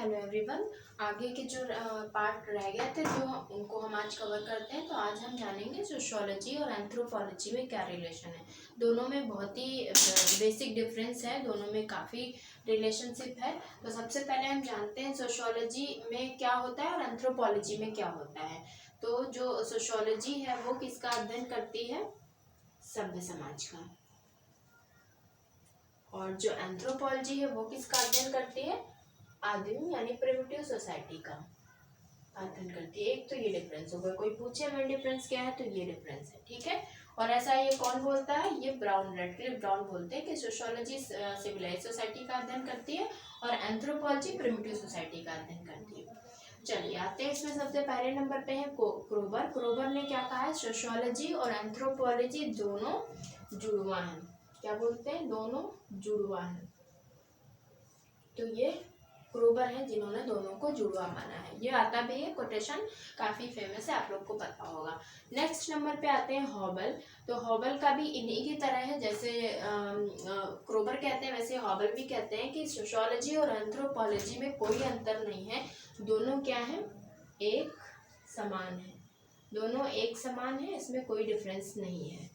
Hello everyone. आगे के जो पार्ट रह गए थे जो उनको हम आज कवर करते हैं। तो आज हम जानेंगे सोशियोलॉजी और एंथ्रोपोलॉजी में क्या रिलेशन है। दोनों में बहुत ही बेसिक डिफरेंस है, दोनों में काफ़ी रिलेशनशिप है। तो सबसे पहले हम जानते हैं सोशियोलॉजी में क्या होता है और एंथ्रोपोलॉजी में क्या होता है। तो जो सोशियोलॉजी है वो किसका अध्ययन करती है? सभ्य समाज का। और जो एंथ्रोपोलॉजी है वो किसका अध्ययन करती है? आदिम यानी प्रिमिटिव सोसाइटी का अध्ययन करती है। एक तो ये डिफरेंस होगा, कोई पूछे मेन डिफरेंस क्या है तो ये डिफरेंस है, ठीक है। और ऐसा ये कौन बोलता है? ये ब्राउन, रेडक्लिफ ब्राउन बोलते हैं कि सोशियोलॉजी सिविलाइज सोसाइटी का अध्ययन करती है और एंथ्रोपोलॉजी प्रिमिटिव सोसाइटी का अध्ययन करती है। चलिए आते हैं इसमें। सबसे पहले नंबर पे है क्रोबर। क्रोबर ने क्या कहा है? सोशियोलॉजी और एंथ्रोपोलॉजी दोनों जुड़वा हैं। क्या बोलते हैं? दोनों जुड़वा हैं। तो ये क्रोबर है जिन्होंने दोनों को जुड़वा माना है। ये आता भी है, कोटेशन काफ़ी फेमस है, आप लोग को पता होगा। नेक्स्ट नंबर पे आते हैं हॉबल। तो हॉबल का भी इन्हीं की तरह है, जैसे क्रोबर कहते हैं वैसे हॉबल भी कहते हैं कि सोशियोलॉजी और एंथ्रोपोलॉजी में कोई अंतर नहीं है, दोनों क्या है? एक समान है। दोनों एक समान है, इसमें कोई डिफरेंस नहीं है।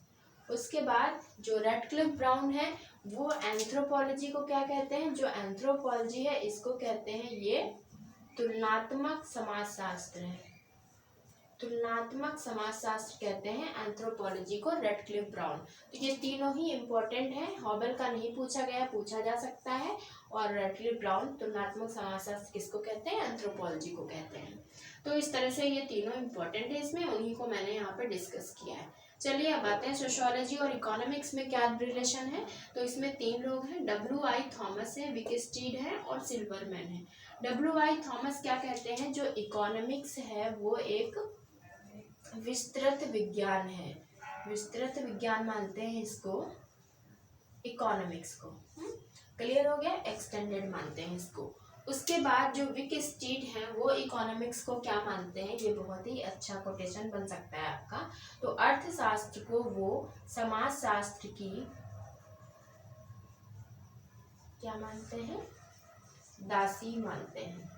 उसके बाद जो रेडक्लिफ ब्राउन है वो एंथ्रोपोलॉजी को क्या कहते हैं? जो एंथ्रोपोलॉजी है इसको कहते हैं ये तुलनात्मक समाजशास्त्र है। तुलनात्मक समाजशास्त्र कहते हैं एंथ्रोपोलॉजी को, रेडक्लिफ ब्राउन। तो ये तीनों ही इम्पोर्टेंट हैं। हॉबल का नहीं पूछा गया, पूछा जा सकता है। और रेडक्लिफ ब्राउन तुलनात्मक समाजशास्त्र किसको कहते हैं? एंथ्रोपोलॉजी को कहते हैं। तो इस तरह से ये तीनों इम्पोर्टेंट है, इसमें उन्हीं को मैंने यहाँ पे डिस्कस किया है। चलिए अब आते हैं सोशियोलॉजी और इकोनॉमिक्स में क्या रिलेशन है। तो इसमें तीन लोग हैं, W.I. थॉमस है, विकस्टीड है और सिल्वरमैन है। W.I. थॉमस क्या कहते हैं? जो इकोनॉमिक्स है वो एक विस्तृत विज्ञान है। विस्तृत विज्ञान मानते हैं इसको, इकोनॉमिक्स को। क्लियर हो गया? एक्सटेंडेड मानते हैं इसको। उसके बाद जो विकस्टीड है वो इकोनॉमिक्स को क्या मानते हैं? ये बहुत ही अच्छा कोटेशन बन सकता है आपका। तो अर्थशास्त्र को वो समाजशास्त्र की क्या मानते हैं? दासी मानते हैं।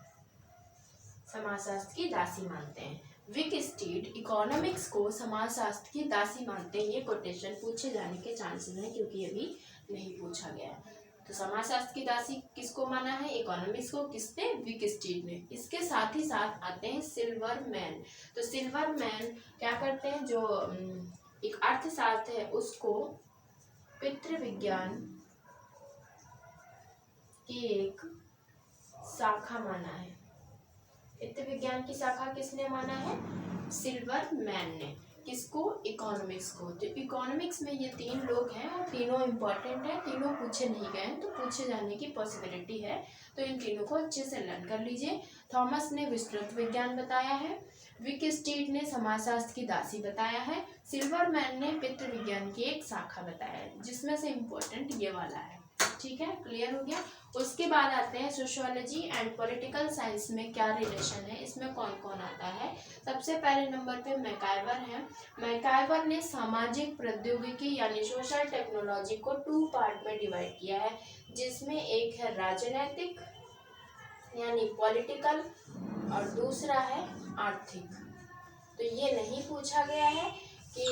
समाजशास्त्र की दासी मानते हैं। विकस्टीड इकोनॉमिक्स को समाजशास्त्र की दासी मानते हैं। ये कोटेशन पूछे जाने के चांसेस हैं क्योंकि अभी नहीं पूछा गया है। तो समाजशास्त्र की दासी किसको माना है? इकोनॉमिक्स को। किसने? विकस्टीड ने। इसके साथ ही साथ आते हैं सिल्वरमैन। तो सिल्वरमैन क्या करते हैं? जो एक अर्थशास्त्र है उसको पितृविज्ञान की एक शाखा माना है। पितृ विज्ञान की शाखा किसने माना है? सिल्वरमैन ने। किसको? इकोनॉमिक्स को। तो इकोनॉमिक्स में ये तीन लोग हैं और तीनों इम्पोर्टेंट हैं, तीनों पूछे नहीं गए हैं तो पूछे जाने की पॉसिबिलिटी है। तो इन तीनों को अच्छे से लर्न कर लीजिए। थॉमस ने विस्तृत विज्ञान बताया है, विकस्टीड ने समाजशास्त्र की दासी बताया है, सिल्वरमैन ने पितृ विज्ञान की एक शाखा बताया है, जिसमें से इम्पोर्टेंट ये वाला है। ठीक है, क्लियर हो गया। उसके बाद आते हैं सोशियोलॉजी एंड पॉलिटिकल साइंस में क्या रिलेशन है, इसमें कौन कौन आता है। सबसे पहले नंबर पे मैकाइवर है। मैकाइवर ने सामाजिक प्रौद्योगिकी यानी सोशल टेक्नोलॉजी को 2 पार्ट में डिवाइड किया है, जिसमें एक है राजनैतिक यानी पॉलिटिकल और दूसरा है आर्थिक। तो ये नहीं पूछा गया है कि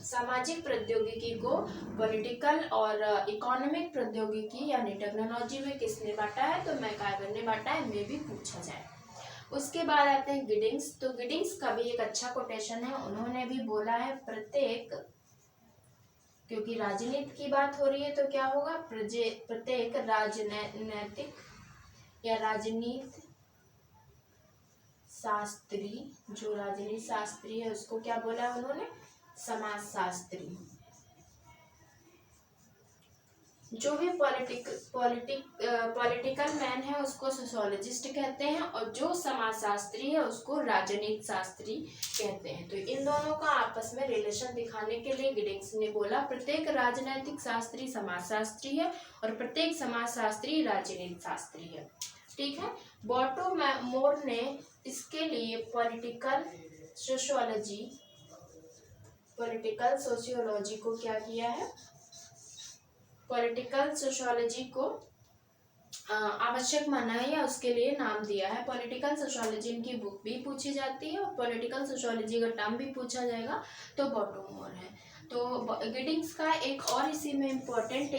सामाजिक प्रौद्योगिकी को पॉलिटिकल और इकोनॉमिक प्रौद्योगिकी यानी टेक्नोलॉजी में किसने बांटा है? तो मैकाइवर ने बांटा है, में भी पूछा जाए। उसके बाद आते हैं गिडिंग्स। तो गिडिंग्स का भी एक अच्छा कोटेशन है, उन्होंने भी बोला है प्रत्येक, क्योंकि राजनीति की बात हो रही है तो क्या होगा? प्रत्येक राजनैतिक या राजनीति शास्त्री, जो राजनीति शास्त्री है उसको क्या बोला है उन्होंने? समाजशास्त्री। जो भी पॉलिटिकल मैन है उसको सोशियोलॉजिस्ट कहते हैं और जो समाजशास्त्री है उसको राजनीति शास्त्री कहते हैं। तो इन दोनों का आपस में रिलेशन दिखाने के लिए गिडिंग्स ने बोला प्रत्येक राजनीतिक शास्त्री समाजशास्त्री है और प्रत्येक समाजशास्त्री राजनीति शास्त्री है। ठीक है। बॉटो मोर ने इसके लिए पॉलिटिकल सोशियोलॉजी को क्या किया है? पॉलिटिकल सोशियोलॉजी को आवश्यक माना है या उसके लिए नाम दिया है। पॉलिटिकल सोशियोलॉजी इनकी बुक भी पूछी जाती है और पॉलिटिकल सोशियोलॉजी का टर्म भी पूछा जाएगा तो बॉटोमोर है। तो गिडिंग्स का एक और इसी में इम्पोर्टेंट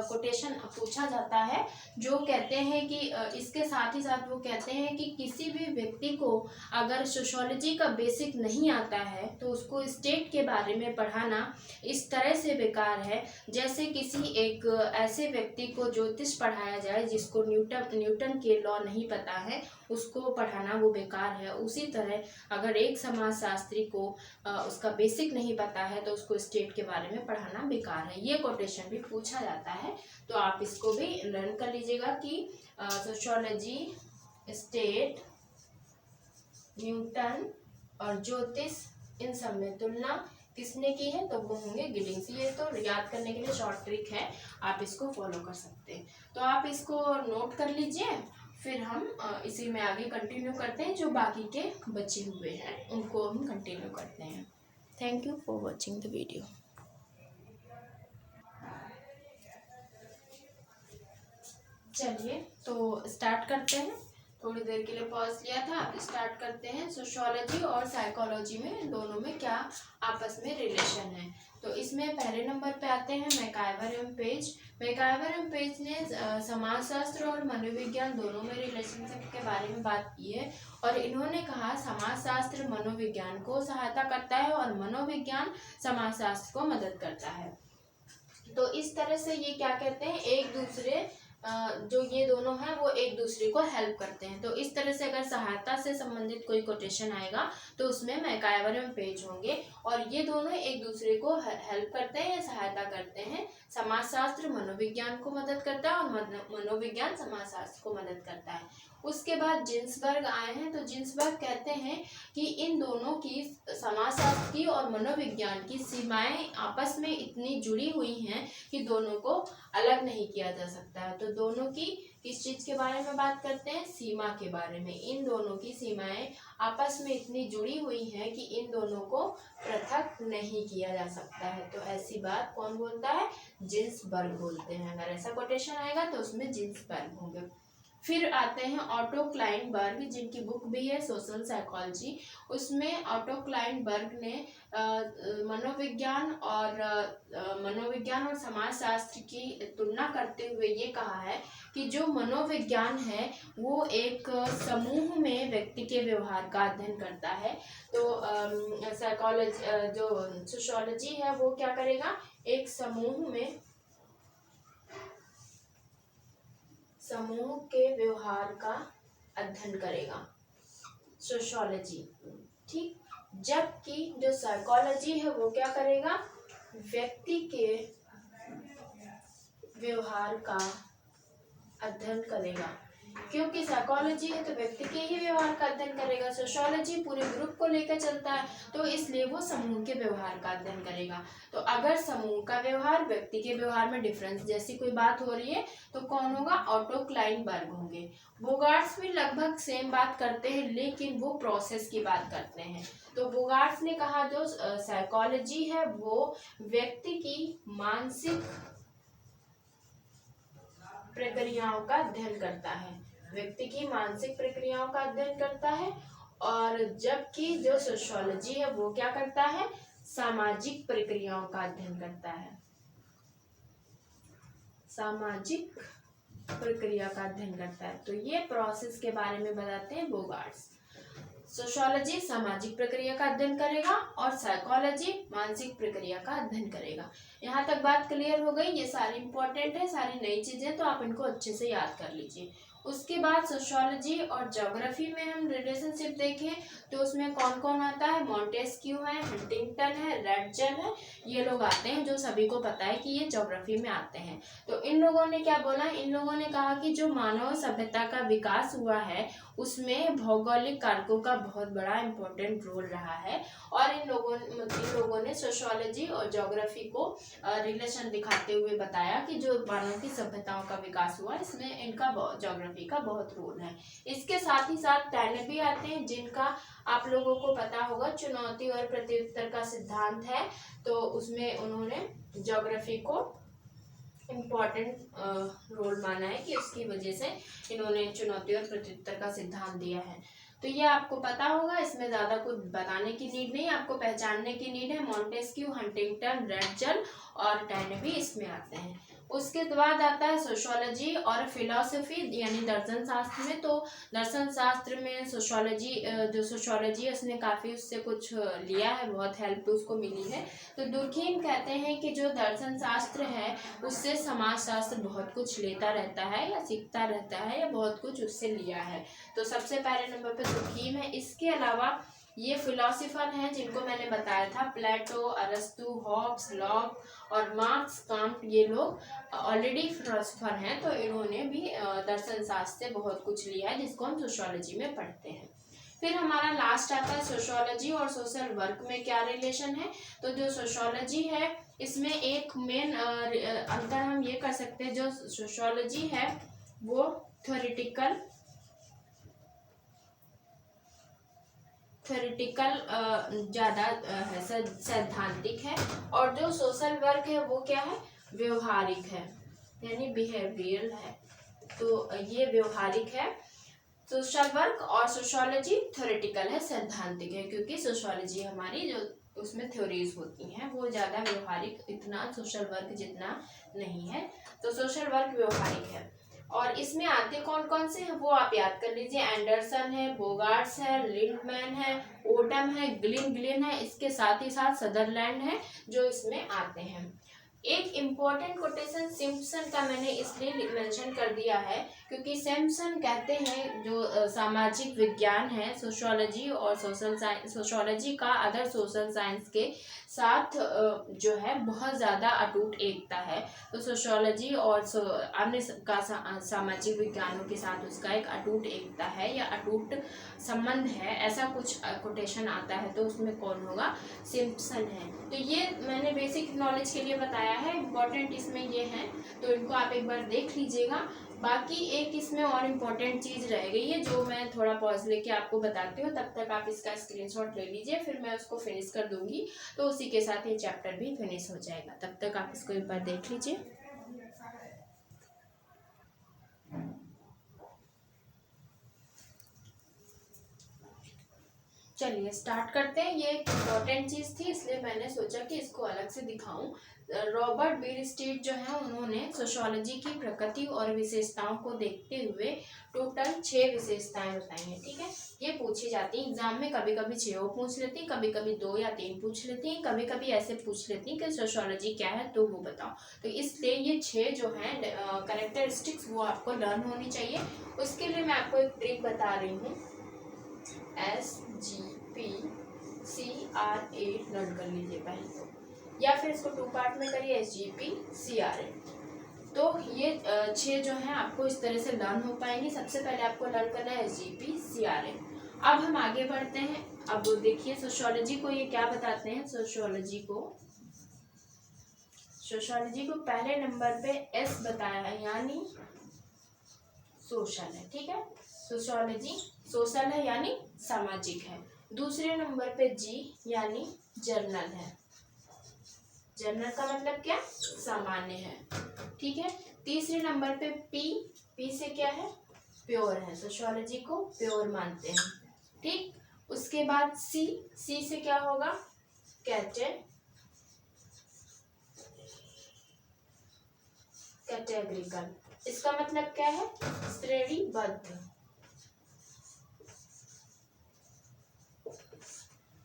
कोटेशन पूछा जाता है जो कहते हैं कि इसके साथ ही साथ वो कहते हैं कि किसी भी व्यक्ति को अगर सोशियोलॉजी का बेसिक नहीं आता है तो उसको स्टेट के बारे में पढ़ाना इस तरह से बेकार है जैसे किसी एक ऐसे व्यक्ति को ज्योतिष पढ़ाया जाए जिसको न्यूटन के लॉ नहीं पता है, उसको पढ़ाना वो बेकार है। उसी तरह अगर एक समाजशास्त्री को उसका बेसिक नहीं पता है तो उसको स्टेट के बारे में पढ़ाना बेकार है। ये कोटेशन भी पूछा जाता है तो आप इसको भी लर्न कर लीजिएगा कि सोशियोलॉजी, स्टेट, न्यूटन और ज्योतिष इन सब में तुलना किसने की है तो वो होंगे गिडिंग्स। ये तो याद करने के लिए शॉर्ट ट्रिक है, आप इसको फॉलो कर सकते हैं। तो आप इसको नोट कर लीजिए, फिर हम इसी में आगे कंटिन्यू करते हैं। जो बाकी के बचे हुए हैं उनको हम कंटिन्यू करते हैं। Thank you for watching the video. चलिए तो स्टार्ट करते हैं। थोड़ी देर के लिए पॉज लिया था, अब स्टार्ट करते हैं। सोशियोलॉजी और साइकोलॉजी में दोनों में क्या आपस में रिलेशन है। तो इसमें पहले नंबर पे आते हैं मैकआइवर एवं पेज। मैकआइवर एवं पेज ने समाजशास्त्र और मनोविज्ञान दोनों में रिलेशनशिप के बारे में बात की है और इन्होंने कहा समाजशास्त्र मनोविज्ञान को सहायता करता है और मनोविज्ञान समाजशास्त्र को मदद करता है। तो इस तरह से ये क्या कहते हैं, एक दूसरे जो ये दोनों हैं वो एक दूसरे को हेल्प करते हैं। तो इस तरह से अगर सहायता से संबंधित कोई कोटेशन आएगा तो उसमें मैकआइवर एवं पेज होंगे और ये दोनों एक दूसरे को हेल्प करते हैं या सहायता करते हैं। समाजशास्त्र मनोविज्ञान को मदद करता है और मनोविज्ञान समाजशास्त्र को मदद करता है। उसके बाद जिन्सबर्ग आए हैं तो जिन्सबर्ग कहते हैं कि इन दोनों की समाजशास्त्र की और मनोविज्ञान की सीमाएं आपस में इतनी जुड़ी हुई हैं कि दोनों को अलग नहीं किया जा सकता है। तो दोनों की किस चीज़ के बारे में बात करते हैं, सीमा के बारे में। इन दोनों की सीमाएं आपस में इतनी जुड़ी हुई हैं कि इन दोनों को पृथक नहीं किया जा सकता है। तो ऐसी बात कौन बोलता है, जिन्सबर्ग बोलते हैं। अगर ऐसा कोटेशन आएगा तो उसमें जिन्सबर्ग होंगे। फिर आते हैं ऑटो क्लाइनबर्ग, जिनकी बुक भी है सोशल साइकोलॉजी। उसमें ऑटो क्लाइनबर्ग ने मनोविज्ञान और समाजशास्त्र की तुलना करते हुए ये कहा है कि जो मनोविज्ञान है वो एक समूह में व्यक्ति के व्यवहार का अध्ययन करता है। तो साइकोलॉजी जो सोशियोलॉजी है वो क्या करेगा, एक समूह के व्यवहार का अध्ययन करेगा सोशियोलॉजी, ठीक। जबकि जो साइकोलॉजी है वो क्या करेगा, व्यक्ति के व्यवहार का अध्ययन करेगा। क्योंकि साइकोलॉजी है तो व्यक्ति के ही व्यवहार का अध्ययन करेगा, सोशियोलॉजी पूरे ग्रुप को लेकर चलता है तो इसलिए वो समूह के व्यवहार का अध्ययन करेगा। तो अगर समूह का व्यवहार व्यक्ति के व्यवहार में डिफरेंस जैसी कोई बात हो रही है तो कौन होगा, ऑटो क्लाइनबर्ग होंगे। बोगार्ट्स भी लगभग सेम बात करते हैं लेकिन वो प्रोसेस की बात करते हैं। तो बोगार्ट्स ने कहा जो साइकोलॉजी है वो व्यक्ति की मानसिक प्रक्रियाओं का अध्ययन करता है, व्यक्ति की मानसिक प्रक्रियाओं का अध्ययन करता है। और जबकि जो सोशियोलॉजी है वो क्या करता है, सामाजिक प्रक्रियाओं का अध्ययन करता है, सामाजिक प्रक्रिया का अध्ययन करता है। तो ये प्रोसेस के बारे में बताते हैं बोगार्ट्स। सोशियोलॉजी सामाजिक प्रक्रिया का अध्ययन करेगा और साइकोलॉजी मानसिक प्रक्रिया का अध्ययन करेगा। यहाँ तक बात क्लियर हो गई। ये सारी इंपॉर्टेंट है, सारी नई चीजें, तो आप इनको अच्छे से याद कर लीजिए। उसके बाद सोशियोलॉजी और ज्योग्राफी में हम रिलेशनशिप देखें तो उसमें कौन कौन आता है, मॉन्टेस्क्यू है, हंटिंगटन है, रेडजन है, ये लोग आते हैं जो सभी को पता है कि ये ज्योग्राफी में आते हैं। तो इन लोगों ने क्या बोला, इन लोगों ने कहा कि जो मानव सभ्यता का विकास हुआ है उसमें भौगोलिक कारकों का बहुत बड़ा इम्पोर्टेंट रोल रहा है। और इन लोगों ने सोशियोलॉजी और ज्योग्राफी को रिलेशन दिखाते हुए बताया कि जो मानव की सभ्यताओं का विकास हुआ इसमें इनका ज्योग्राफी का बहुत रोल है। इसके साथ ही साथ 10 भी आते हैं जिनका आप लोगों को पता होगा, चुनौती और प्रत्युत्तर का सिद्धांत है। तो उसमें उन्होंने ज्योग्राफी को इम्पोर्टेंट रोल माना माना है कि उसकी वजह से इन्होंने चुनौती और प्रत्युत्तर का सिद्धांत दिया है। तो ये आपको पता होगा, इसमें ज्यादा कुछ बताने की नीड नहीं, आपको पहचानने की नीड है। मॉन्टेस्क्यू, हंटिंगटन, रेडजल और टैनबी इसमें आते हैं। उसके बाद आता है सोशियोलॉजी और फिलॉसफी यानी दर्शन शास्त्र में। तो दर्शन शास्त्र में सोशियोलॉजी, जो सोशियोलॉजी है उसने काफ़ी उससे कुछ लिया है, बहुत हेल्प उसको मिली है। तो दुर्खीम कहते हैं कि जो दर्शन शास्त्र है उससे समाज शास्त्र बहुत कुछ लेता रहता है या सीखता रहता है या बहुत कुछ उससे लिया है। तो सबसे पहले नंबर पे दुर्खीम है। इसके अलावा ये फिलोसोफर हैं जिनको मैंने बताया था, प्लेटो, अरस्तु, हॉब्स, लॉक और मार्क्स, कांट, ये लोग ऑलरेडी फिलोसोफर हैं। तो इन्होंने भी दर्शन शास्त्र से बहुत कुछ लिया है जिसको हम सोशियोलॉजी में पढ़ते हैं। फिर हमारा लास्ट आता है सोशियोलॉजी और सोशल वर्क में क्या रिलेशन है। तो जो सोशियोलॉजी है इसमें एक मेन अंतर हम ये कर सकते हैं, जो सोशियोलॉजी है वो थ्योरेटिकल ज़्यादा है, सैद्धांतिक है। और जो सोशल वर्क है वो क्या है, व्यवहारिक है यानी बिहेवियरल है। तो ये व्यवहारिक है सोशल वर्क, और सोशियोलॉजी थ्योरेटिकल है, सैद्धांतिक है। क्योंकि सोशियोलॉजी हमारी जो उसमें थ्योरीज होती हैं वो ज़्यादा व्यवहारिक, इतना सोशल वर्क जितना नहीं है। तो सोशल वर्क व्यवहारिक है। और इसमें आते कौन कौन से हैं वो आप याद कर लीजिए। एंडरसन है, बोगार्ट्स है, लिंडमैन है, ओटम है, ग्लिन है, इसके साथ ही साथ सदरलैंड है जो इसमें आते हैं। एक इम्पॉर्टेंट कोटेशन सिम्पसन का मैंने इसलिए मेंशन कर दिया है क्योंकि सिम्पसन कहते हैं जो सामाजिक विज्ञान है, सोशियोलॉजी और सोशल साइंस, सोशियोलॉजी का अदर सोशल साइंस के साथ जो है बहुत ज़्यादा अटूट एकता है। तो सोशियोलॉजी और अन्य का सामाजिक विज्ञानों के साथ उसका एक अटूट एकता है या अटूट संबंध है, ऐसा कुछ कोटेशन आता है। तो उसमें कौन होगा, सिम्पसन है। तो ये मैंने बेसिक नॉलेज के लिए बताया है, इम्पॉर्टेंट इसमें ये है तो इनको आप एक बार देख लीजिएगा। बाकी एक इसमें और इम्पॉर्टेंट चीज़ रह गई है जो मैं थोड़ा पॉज लेके आपको बताती हूँ, तब तक आप इसका स्क्रीनशॉट ले लीजिए, फिर मैं उसको फिनिश कर दूंगी तो उसी के साथ ये चैप्टर भी फिनिश हो जाएगा। तब तक आप इसको एक बार देख लीजिए। चलिए स्टार्ट करते हैं। ये एक इम्पॉर्टेंट चीज़ थी इसलिए मैंने सोचा कि इसको अलग से दिखाऊं। रॉबर्ट बीरस्टेट जो है उन्होंने सोशियोलॉजी की प्रकृति और विशेषताओं को देखते हुए टोटल 6 विशेषताएं बताई हैं। ठीक है, ये पूछी जाती हैं एग्जाम में, कभी कभी 6 पूछ लेती, कभी कभी 2 या 3 पूछ लेती हैं, कभी कभी ऐसे पूछ लेती हैं कि सोशियोलॉजी क्या है तो वो बताओ। तो इसलिए ये 6 जो हैं कैरेक्टरिस्टिक्स वो आपको लर्न होनी चाहिए। उसके लिए मैं आपको एक ट्रिक बता रही हूँ, SGPCRA लर्न कर लीजिए पहले तो, या फिर इसको 2 पार्ट में करिए, SGPCRA। तो ये 6 जो हैं आपको इस तरह से लर्न हो पाएंगे। सबसे पहले आपको लर्न करना है SGPCRA। अब हम आगे बढ़ते हैं। अब देखिए सोशियोलॉजी को ये क्या बताते हैं, सोशियोलॉजी को पहले नंबर पे S बताया है यानी सोशल है। ठीक है, सोशियोलॉजी सोशल है यानी सामाजिक है। दूसरे नंबर पे G यानी जर्नल है। जर्नल का मतलब क्या, सामान्य है। ठीक है, तीसरे नंबर पे P से क्या है, प्योर है, सोशियोलॉजी को प्योर मानते हैं। ठीक, उसके बाद C से क्या होगा, कैटेगरिकल। इसका मतलब क्या है,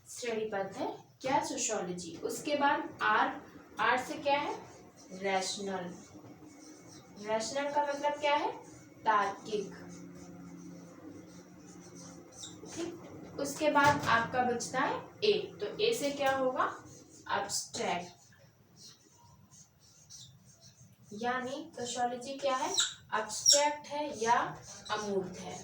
श्रेणीबद्ध है क्या, सोशियोलॉजी। उसके बाद R से क्या है, रैशनल का मतलब क्या है, तार्किक। ठीक, उसके बाद आपका बचता है A। तो A से क्या होगा, अब्स्ट्रैक्ट, यानी सोशियोलॉजी क्या है, अब्स्ट्रैक्ट है या अमूर्त है।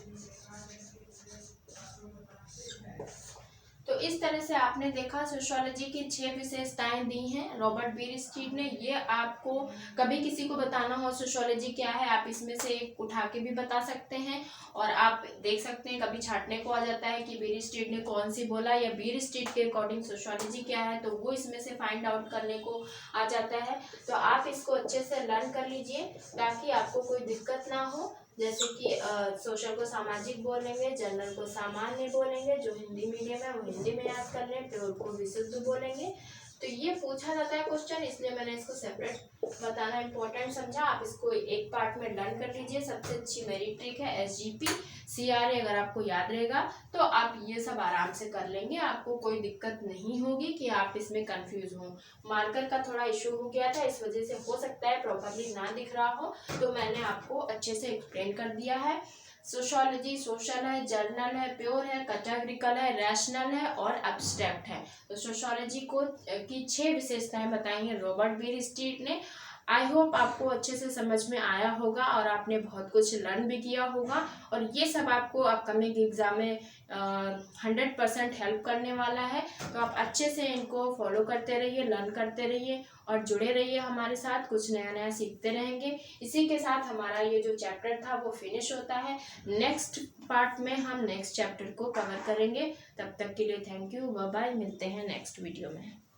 तो इस तरह से आपने देखा सोशियोलॉजी की 6 विशेषताएं दी हैं रॉबर्ट बीयरस्ट्रीट ने। ये आपको कभी किसी को बताना हो सोशियोलॉजी क्या है, आप इसमें से एक उठा के भी बता सकते हैं। और आप देख सकते हैं कभी छांटने को आ जाता है कि बीयरस्ट्रीट ने कौन सी बोला या बीयरस्ट्रीट के अकॉर्डिंग सोशियोलॉजी क्या है, तो वो इसमें से फाइंड आउट करने को आ जाता है। तो आप इसको अच्छे से लर्न कर लीजिए ताकि आपको कोई दिक्कत ना हो। जैसे कि सोशल को सामाजिक बोलेंगे, जनरल को सामान्य बोलेंगे, जो हिंदी मीडियम है वो हिंदी में याद कर लें, प्योर को विशुद्ध बोलेंगे। तो ये पूछा जाता है क्वेश्चन, इसलिए मैंने इसको सेपरेट बताना इम्पोर्टेंट समझा। आप इसको एक पार्ट में लर्न कर लीजिए। सबसे अच्छी मेरी ट्रिक है SGP CRA, अगर आपको याद रहेगा तो आप ये सब आराम से कर लेंगे, आपको कोई दिक्कत नहीं होगी कि आप इसमें कंफ्यूज हो। मार्कर का थोड़ा इशू हो गया था, इस वजह से हो सकता है प्रॉपरली ना दिख रहा हो, तो मैंने आपको अच्छे से एक्सप्लेन कर दिया है। सोशियोलॉजी सोशल है, जर्नल है, प्योर है, कैटेगरिकल है, रैशनल है और एब्स्ट्रैक्ट है। तो सोशियोलॉजी को की 6 विशेषताएं बताई हैं रॉबर्ट बीयरस्ट्रीट ने। आई होप आपको अच्छे से समझ में आया होगा और आपने बहुत कुछ लर्न भी किया होगा, और ये सब आपको अपकमिंग एग्जाम में 100% हेल्प करने वाला है। तो आप अच्छे से इनको फॉलो करते रहिए, लर्न करते रहिए और जुड़े रहिए हमारे साथ, कुछ नया नया सीखते रहेंगे। इसी के साथ हमारा ये जो चैप्टर था वो फिनिश होता है। नेक्स्ट पार्ट में हम नेक्स्ट चैप्टर को कवर करेंगे। तब तक के लिए थैंक यू, बाय बाय, मिलते हैं नेक्स्ट वीडियो में।